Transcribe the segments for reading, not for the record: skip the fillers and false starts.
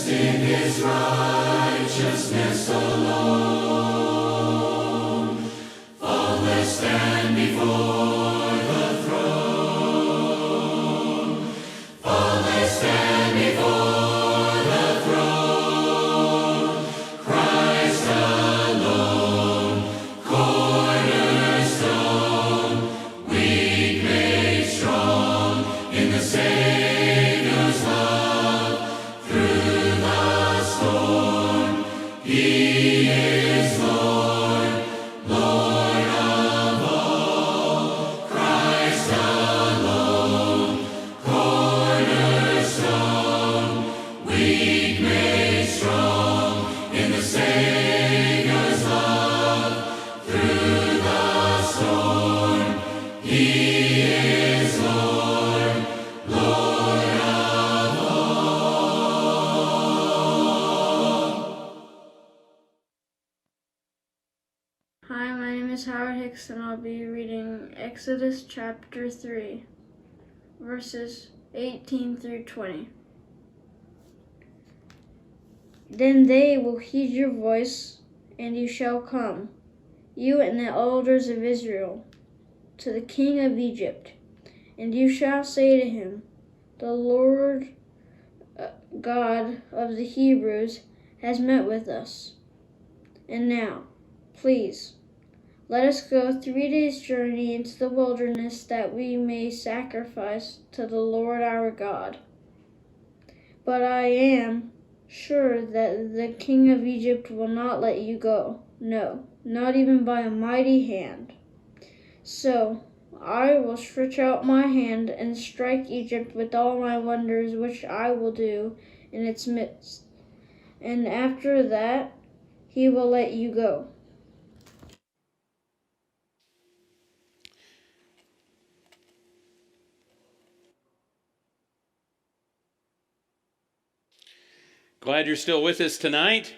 in his righteousness alone, faultless stand before the throne, faultless stand before the throne, Christ alone, cornerstone, weak made strong in the Savior's love, through the storm, he is Lord, Lord of all, Christ alone, cornerstone, weak made strong in the Savior's love, through the storm, he is Lord, Lord of Hi, my name is Howard Hicks, and I'll be reading Exodus chapter 3, verses 18 through 20. Then they will heed your voice, and you shall come, you and the elders of Israel, to the king of Egypt, and you shall say to him, the Lord God of the Hebrews has met with us. And now, please, let us go 3 days' journey into the wilderness that we may sacrifice to the Lord our God. But I am sure that the king of Egypt will not let you go. No, not even by a mighty hand. So I will stretch out my hand and strike Egypt with all my wonders which I will do in its midst. And after that he will let you go. Glad you're still with us tonight.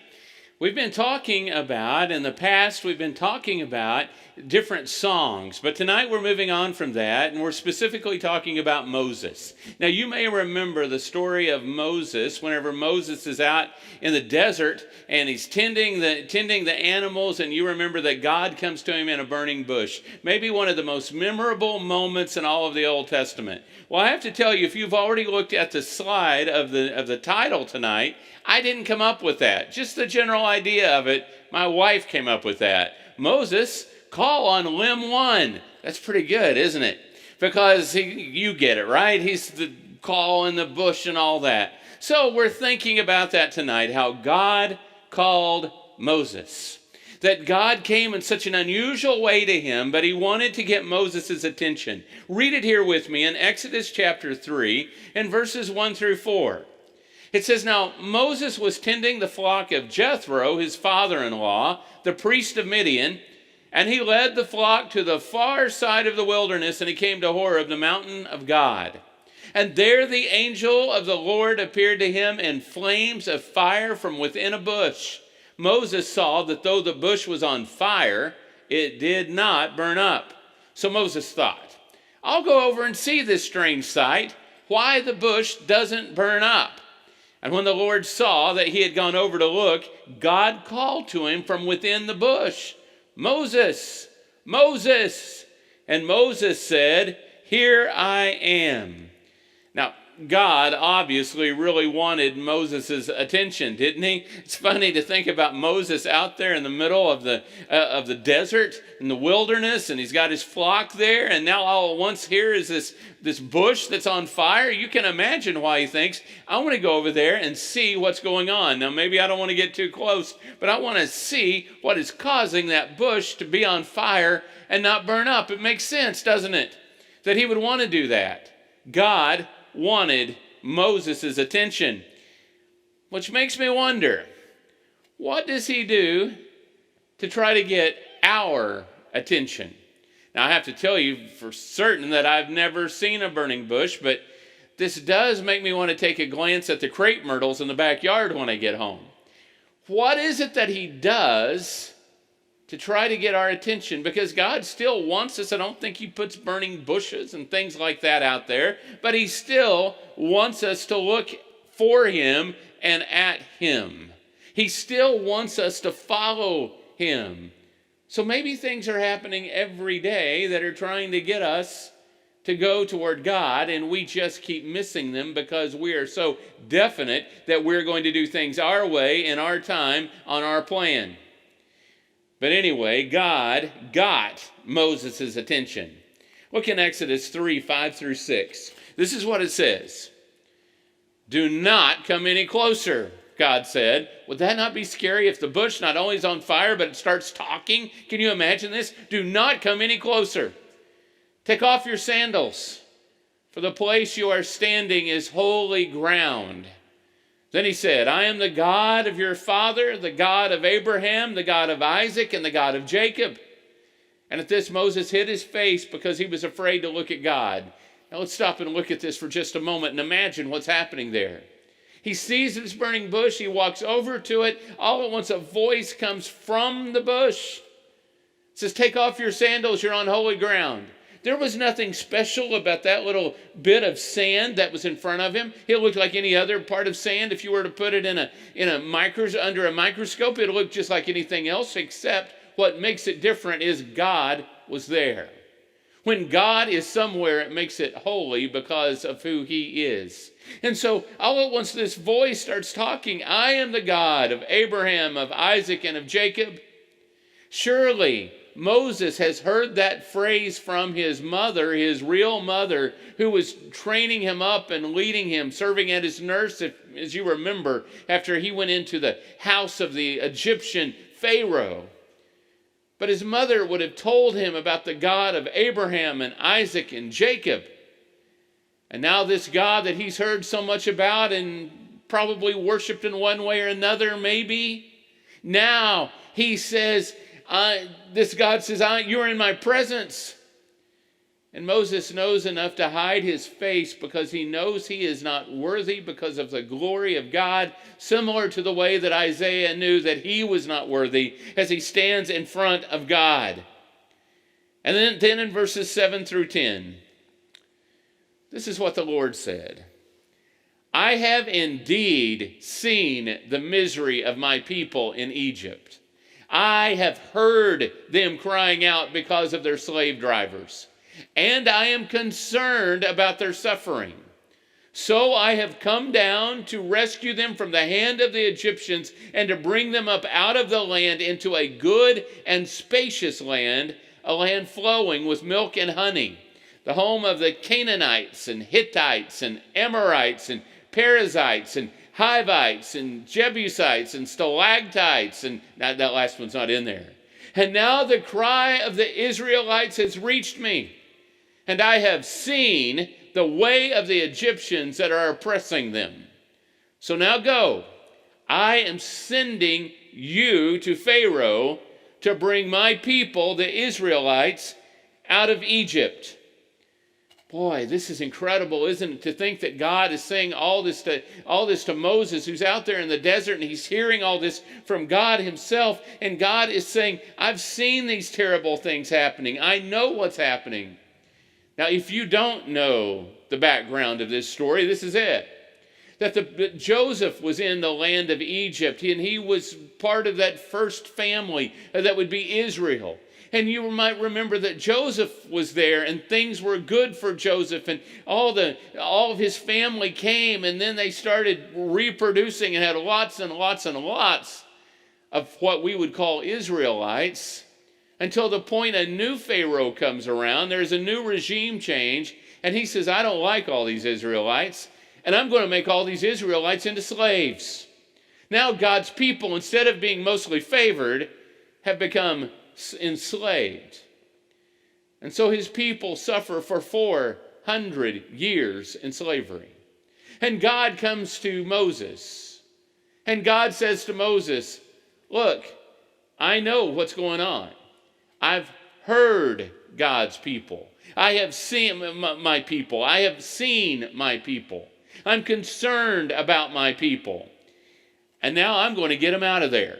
We've been talking about, in the past, we've been talking about different songs, but tonight we're moving on from that, and we're specifically talking about Moses. Now, you may remember the story of Moses whenever Moses is out in the desert and he's tending the animals, and you remember that God comes to him in a burning bush. Maybe one of the most memorable moments in all of the Old Testament. Well, I have to tell you, if you've already looked at the slide of the title tonight, I didn't come up with that. Just the general idea of it, my wife came up with that. Moses, call on limb 1. That's pretty good, isn't it? Because you get it, right? He's the call in the bush and all that. So we're thinking about that tonight, how God called Moses. That God came in such an unusual way to him, but he wanted to get Moses' attention. Read it here with me in Exodus chapter 3 and verses 1 through 4. It says, now Moses was tending the flock of Jethro, his father-in-law, the priest of Midian, and he led the flock to the far side of the wilderness, and he came to Horeb, the mountain of God. And there the angel of the Lord appeared to him in flames of fire from within a bush. Moses saw that though the bush was on fire, it did not burn up. So Moses thought, I'll go over and see this strange sight, why the bush doesn't burn up. And when the Lord saw that he had gone over to look, God called to him from within the bush, Moses, Moses. And Moses said, here I am. Now, God obviously really wanted Moses' attention, didn't he? It's funny to think about Moses out there in the middle of the desert, in the wilderness, and he's got his flock there, and now all at once here is this bush that's on fire. You can imagine why he thinks, I want to go over there and see what's going on. Now, maybe I don't want to get too close, but I want to see what is causing that bush to be on fire and not burn up. It makes sense, doesn't it? That he would want to do that. God wanted Moses' attention, which makes me wonder, what does he do to try to get our attention? Now, I have to tell you for certain that I've never seen a burning bush, but this does make me want to take a glance at the crepe myrtles in the backyard when I get home. What is it that he does to try to get our attention? Because God still wants us. I don't think he puts burning bushes and things like that out there, but he still wants us to look for him and at him. He still wants us to follow him. So maybe things are happening every day that are trying to get us to go toward God, and we just keep missing them because we are so definite that we're going to do things our way, in our time, on our plan. But anyway, God got Moses' attention. Look in Exodus 3, 5 through 6. This is what it says. Do not come any closer, God said. Would that not be scary if the bush not only is on fire, but it starts talking? Can you imagine this? Do not come any closer. Take off your sandals, for the place you are standing is holy ground. Then he said, I am the God of your father, the God of Abraham, the God of Isaac, and the God of Jacob. And at this, Moses hid his face because he was afraid to look at God. Now let's stop and look at this for just a moment and imagine what's happening there. He sees this burning bush. He walks over to it. All at once, a voice comes from the bush. It says, take off your sandals. You're on holy ground. There was nothing special about that little bit of sand that was in front of him. It looked like any other part of sand. If you were to put it under a microscope, it looked just like anything else, except what makes it different is God was there. When God is somewhere, it makes it holy because of who he is. And so all at once this voice starts talking. I am the God of Abraham, of Isaac, and of Jacob. Surely Moses has heard that phrase from his mother, his real mother, who was training him up and leading him, serving as his nurse, as you remember, after he went into the house of the Egyptian Pharaoh. But his mother would have told him about the God of Abraham and Isaac and Jacob. And now this God that he's heard so much about and probably worshiped in one way or another, maybe, now he says, this God says, you're in my presence. And Moses knows enough to hide his face because he knows he is not worthy because of the glory of God, similar to the way that Isaiah knew that he was not worthy as he stands in front of God. And then in verses 7 through 10, this is what the Lord said. I have indeed seen the misery of my people in Egypt. I have heard them crying out because of their slave drivers, and I am concerned about their suffering. So I have come down to rescue them from the hand of the Egyptians and to bring them up out of the land into a good and spacious land, a land flowing with milk and honey, the home of the Canaanites and Hittites and Amorites and Perizzites and Hivites and Jebusites and Stalactites, and that last one's not in there. And now the cry of the Israelites has reached me, and I have seen the way of the Egyptians that are oppressing them. So now go. I am sending you to Pharaoh to bring my people, the Israelites, out of Egypt. Boy, this is incredible, isn't it? To think that God is saying all this to Moses, who's out there in the desert, and he's hearing all this from God himself. And God is saying, I've seen these terrible things happening. I know what's happening. Now, if you don't know the background of this story, this is it. That Joseph was in the land of Egypt, and he was part of that first family that would be Israel. And you might remember that Joseph was there, and things were good for Joseph, and all of his family came, and then they started reproducing and had lots and lots and lots of what we would call Israelites, until the point a new Pharaoh comes around. There's a new regime change, and he says, I don't like all these Israelites, and I'm going to make all these Israelites into slaves. Now God's people, instead of being mostly favored, have become enslaved. And so his people suffer for 400 years in slavery. And God comes to Moses, and God says to Moses, look, I know what's going on. I've heard God's people. I have seen my people. I have seen my people. I'm concerned about my people. And now I'm going to get them out of there.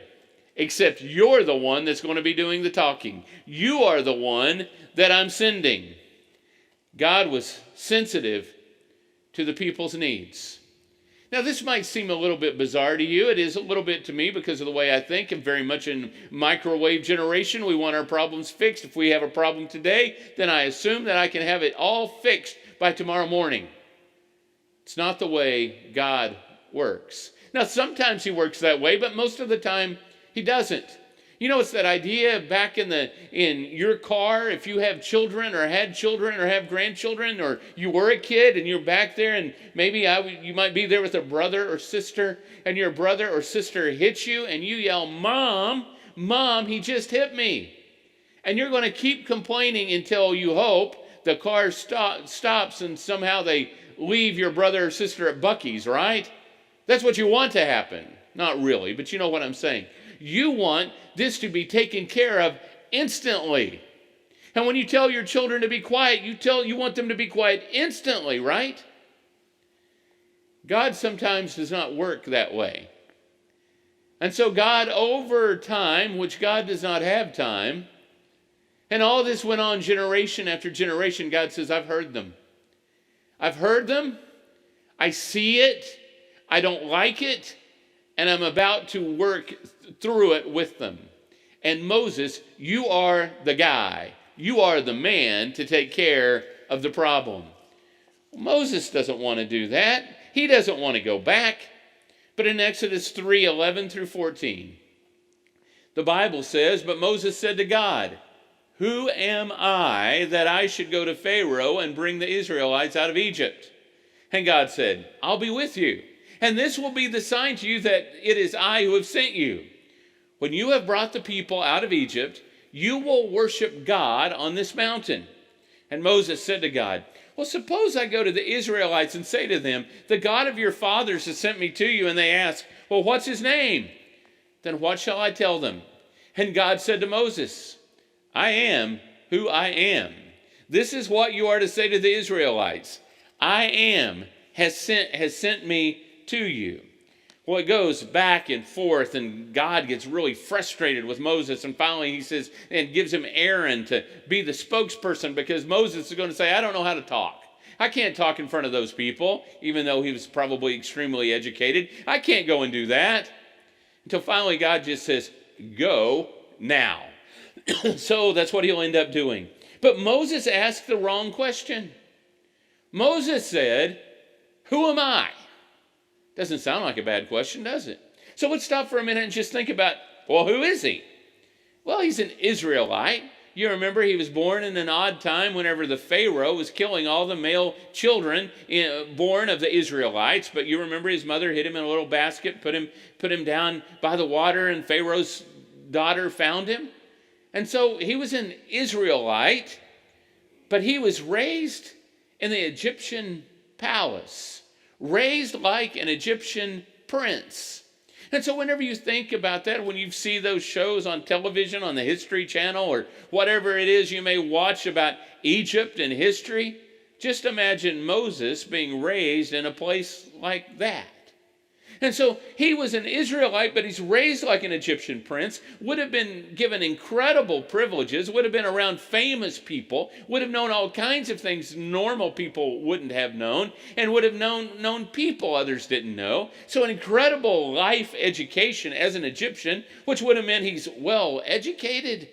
Except you're the one that's going to be doing the talking. You are the one that I'm sending. God was sensitive to the people's needs. Now, this might seem a little bit bizarre to you. It is a little bit to me because of the way I think. I'm very much in microwave generation. We want our problems fixed. If we have a problem today, then I assume that I can have it all fixed by tomorrow morning. It's not the way God works. Now, sometimes he works that way, but most of the time he doesn't. You know, it's that idea back in your car, if you have children or had children or have grandchildren, or you were a kid and you're back there and maybe you might be there with a brother or sister, and your brother or sister hits you and you yell, "Mom, Mom, he just hit me." And you're going to keep complaining until you hope the car stops and somehow they leave your brother or sister at Buc-ee's, right? That's what you want to happen. Not really, but you know what I'm saying. You want this to be taken care of instantly. And when you tell your children to be quiet, you want them to be quiet instantly, right? God sometimes does not work that way. And so God, over time, which God does not have time, and all this went on generation after generation, God says, I've heard them. I've heard them. I see it. I don't like it. And I'm about to work through it with them. And Moses, you are the guy. You are the man to take care of the problem. Moses doesn't want to do that. He doesn't want to go back. But in Exodus 3:11 through 14, the Bible says, "But Moses said to God, 'Who am I that I should go to Pharaoh and bring the Israelites out of Egypt?' And God said, 'I'll be with you. And this will be the sign to you that it is I who have sent you. When you have brought the people out of Egypt, you will worship God on this mountain.' And Moses said to God, 'Well, suppose I go to the Israelites and say to them, the God of your fathers has sent me to you, and they ask, well, what's his name? Then what shall I tell them?' And God said to Moses, 'I am who I am. This is what you are to say to the Israelites. I am has sent me to you.'" Well, it goes back and forth, and God gets really frustrated with Moses, and finally he says, and gives him Aaron to be the spokesperson, because Moses is going to say, "I don't know how to talk. I can't talk in front of those people," even though he was probably extremely educated. "I can't go and do that." Until finally God just says, "Go now." So that's what he'll end up doing. But Moses asked the wrong question. Moses said, "Who am I?" Doesn't sound like a bad question, does it? So let's stop for a minute and just think about, well, who is he? Well, he's an Israelite. You remember he was born in an odd time whenever the Pharaoh was killing all the male children born of the Israelites. But you remember his mother hid him in a little basket, put him down by the water, and Pharaoh's daughter found him. And so he was an Israelite, but he was raised in the Egyptian palace, raised like an Egyptian prince. And so whenever you think about that, when you see those shows on television, on the History Channel, or whatever it is you may watch about Egypt and history, just imagine Moses being raised in a place like that. And so he was an Israelite, but he's raised like an Egyptian prince, would have been given incredible privileges, would have been around famous people, would have known all kinds of things normal people wouldn't have known, and would have known people others didn't know. So an incredible life education as an Egyptian, which would have meant he's well educated.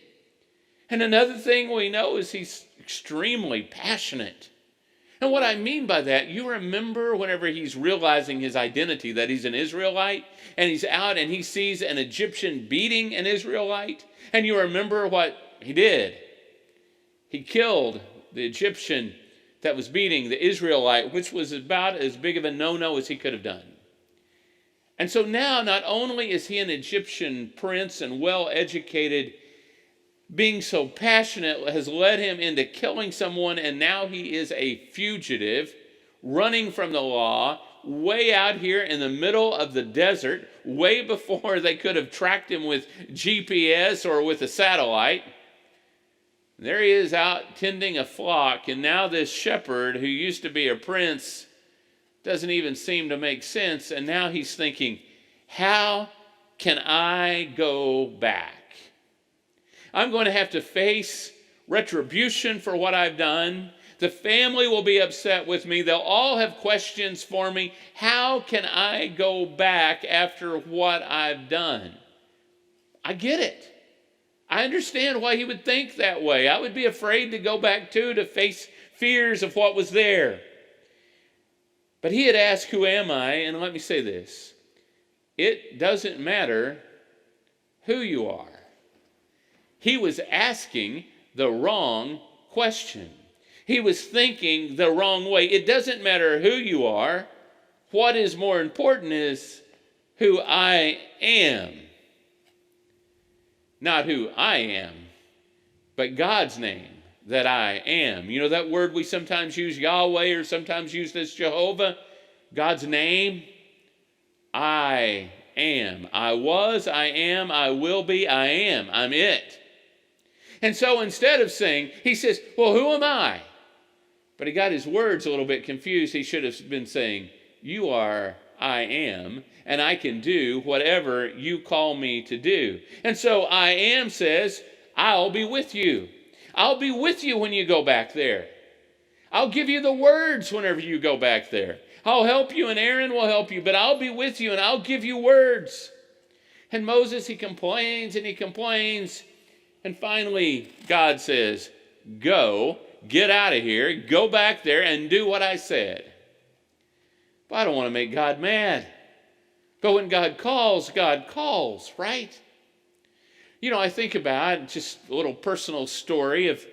And another thing we know is he's extremely passionate. And what I mean by that, you remember whenever he's realizing his identity, that he's an Israelite, and he's out and he sees an Egyptian beating an Israelite, and you remember what he did. He killed the Egyptian that was beating the Israelite, which was about as big of a no-no as he could have done. And so now, not only is he an Egyptian prince and well-educated, being so passionate has led him into killing someone, and now he is a fugitive running from the law way out here in the middle of the desert, way before they could have tracked him with GPS or with a satellite. There he is out tending a flock, and now this shepherd who used to be a prince doesn't even seem to make sense, and now he's thinking, how can I go back? I'm going to have to face retribution for what I've done. The family will be upset with me. They'll all have questions for me. How can I go back after what I've done? I get it. I understand why he would think that way. I would be afraid to go back too, to face fears of what was there. But he had asked, who am I? And let me say this. It doesn't matter who you are. He was asking the wrong question. He was thinking the wrong way. It doesn't matter who you are. What is more important is who I am. Not who I am, but God's name, that I am. You know that word we sometimes use, Yahweh, or sometimes use this Jehovah? God's name, I am. I was, I am, I will be, I am. I'm it. And so instead of saying, he says, well, who am I? But he got his words a little bit confused. He should have been saying, you are I am, and I can do whatever you call me to do. And so I am says, I'll be with you. I'll be with you when you go back there. I'll give you the words whenever you go back there. I'll help you, and Aaron will help you, but I'll be with you, and I'll give you words. And Moses, he complains, and he complains, and finally God says, go, get out of here, go back there, and do what I said. But I don't want to make God mad. But when God calls, right? You know, I think about just a little personal story of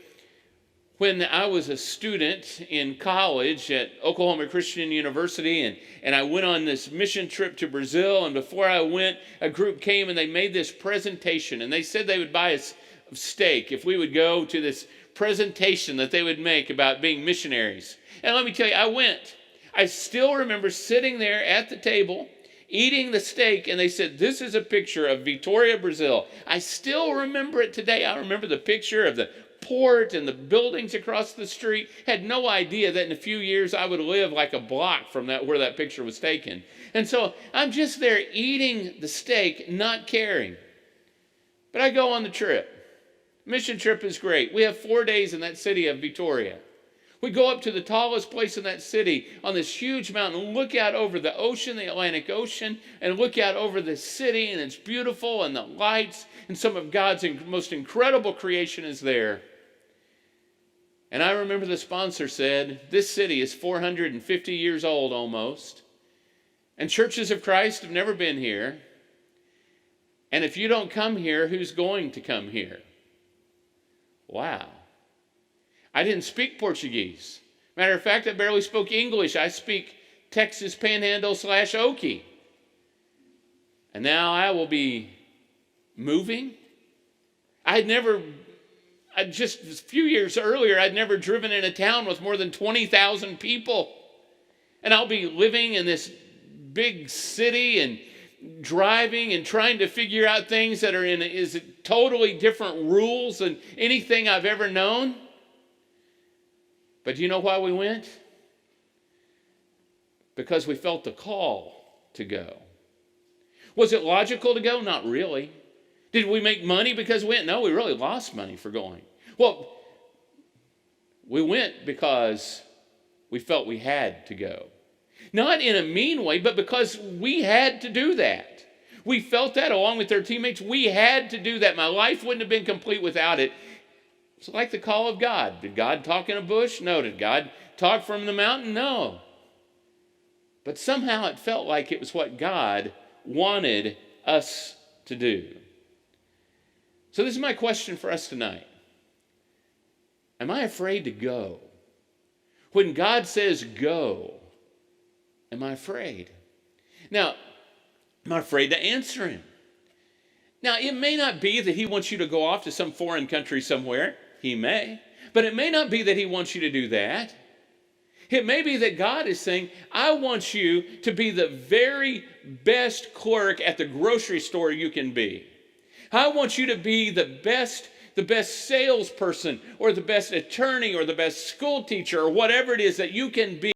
when I was a student in college at Oklahoma Christian University, and I went on this mission trip to Brazil, and before I went, a group came and they made this presentation, and they said they would buy us steak if we would go to this presentation that they would make about being missionaries. And let me tell you, I went. I still remember sitting there at the table, eating the steak, and they said, this is a picture of Vitória, Brazil. I still remember it today. I remember the picture of the port and the buildings across the street. Had no idea that in a few years I would live like a block from that where that picture was taken. And so I'm just there eating the steak, not caring. But I go on the trip. Mission trip is great. We have 4 days in that city of Vitória. We go up to the tallest place in that city on this huge mountain, look out over the ocean, the Atlantic Ocean, and look out over the city, and it's beautiful, and the lights, and some of God's most incredible creation is there. And I remember the sponsor said, this city is 450 years old almost, and churches of Christ have never been here, and if you don't come here, who's going to come here? Wow. I didn't speak Portuguese. Matter of fact, I barely spoke English. I speak Texas Panhandle / Okie. And now I will be moving. Just a few years earlier, I'd never driven in a town with more than 20,000 people. And I'll be living in this big city and driving and trying to figure out things that are in totally different rules than anything I've ever known. But do you know why we went? Because we felt the call to go. Was it logical to go? Not really. Did we make money because we went? No, we really lost money for going. Well, we went because we felt we had to go. Not in a mean way, but because we had to do that. We felt that along with their teammates. We had to do that. My life wouldn't have been complete without it. It's like the call of God. Did God talk in a bush? No. Did God talk from the mountain? No. But somehow it felt like it was what God wanted us to do. So this is my question for us tonight. Am I afraid to go? When God says go, am I afraid? Now, am I afraid to answer him? Now, it may not be that he wants you to go off to some foreign country somewhere. He may. But it may not be that he wants you to do that. It may be that God is saying, I want you to be the very best clerk at the grocery store you can be. I want you to be the best salesperson or the best attorney or the best school teacher or whatever it is that you can be.